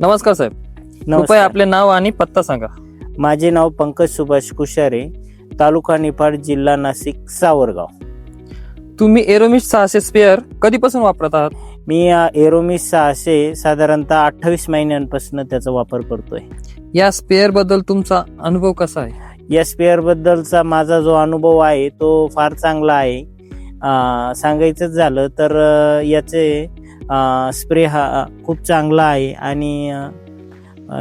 नमस्कार साहेब, कृपया नमस्कार. आपले नाव आणि पत्ता सांगा. माझे नाव पंकज सुभाष कुशारे, तालुका निफाड, जिल्हा नाशिक, सावरगाव. तुम्ही एरोमिस 600 स्पेअर कधीपासून वापरत आहात? मी एरोमिस 600 साधारणतः 28 महिन्यांपासून त्याचा वापर करतोय. या स्पेअर बद्दल तुमचा अनुभव कसा आहे? या स्पेअर बद्दलचा माझा जो अनुभव आहे तो फार चांगला आहे. सांगायचं झालं तर याचे स्प्रे हा खूप चांगला आहे आणि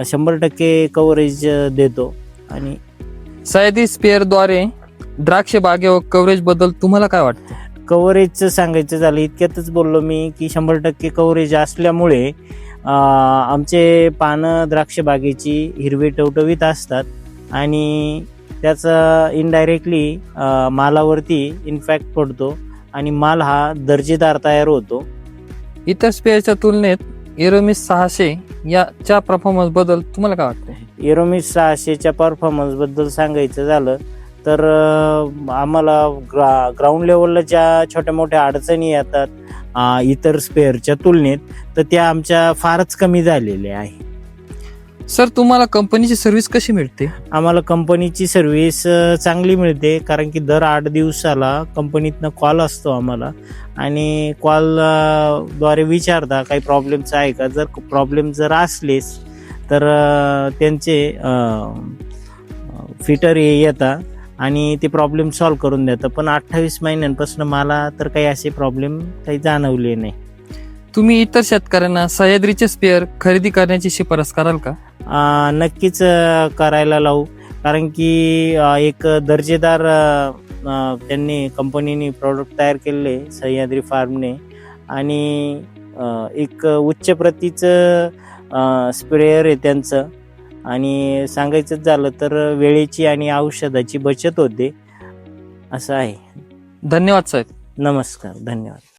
100% कव्हरेज देतो. आणि सह्याद्री स्पेअरद्वारे द्राक्ष बागेवर कव्हरेज बद्दल तुम्हाला काय वाटतं? कव्हरेजचं सांगायचं झालं इतक्यातच बोललो मी की 100% कव्हरेज असल्यामुळे आमचे पानं द्राक्ष बागेची हिरवी टवटवीत असतात आणि त्याचा इनडायरेक्टली मालावरती इम्पॅक्ट पडतो आणि माल हा दर्जेदार तयार होतो. इतर स्पेअरच्या तुलनेत एरोमिस 600 याच्या परफॉर्मन्स बद्दल तुम्हाला काय वाटतं? एरोमिस 600च्या परफॉर्मन्स बद्दल सांगायचं झालं तर आम्हाला ग्राउंड लेवलला ज्या छोट्या मोठ्या अडचणी येतात इतर स्पेअरच्या तुलनेत, तर त्या आमच्या फारच कमी झालेल्या आहे. सर, तुम्हाला कंपनीची सर्व्हिस कशी मिळते? आम्हाला कंपनीची सर्व्हिस चांगली मिळते, कारण की दर 8 दिवसाला कंपनीतनं कॉल असतो आम्हाला आणि कॉल द्वारे विचारता काही प्रॉब्लेम्स आहे का. जर प्रॉब्लेम असलेच तर त्यांचे फिटर येतात आणि ते प्रॉब्लेम सॉल्व्ह करून देतात. पण 28 महिन्यांपासून मला तर काही असे प्रॉब्लेम काही जाणवले नाही. तुम्ही इतर शेतकऱ्यांना सह्याद्रीचे स्पेअर खरेदी करण्याची शिफारस कराल का? नक्कीच करायला लावू, कारण की एक दर्जेदार त्यांनी कंपनीने प्रोडक्ट तयार केले सह्याद्री फार्मने आणि एक उच्च प्रतीचं स्प्रेअर आहे त्यांचं. आणि सांगायचं झालं तर वेळेची आणि औषधाची बचत होते, असं आहे. धन्यवाद साहेब. नमस्कार, धन्यवाद.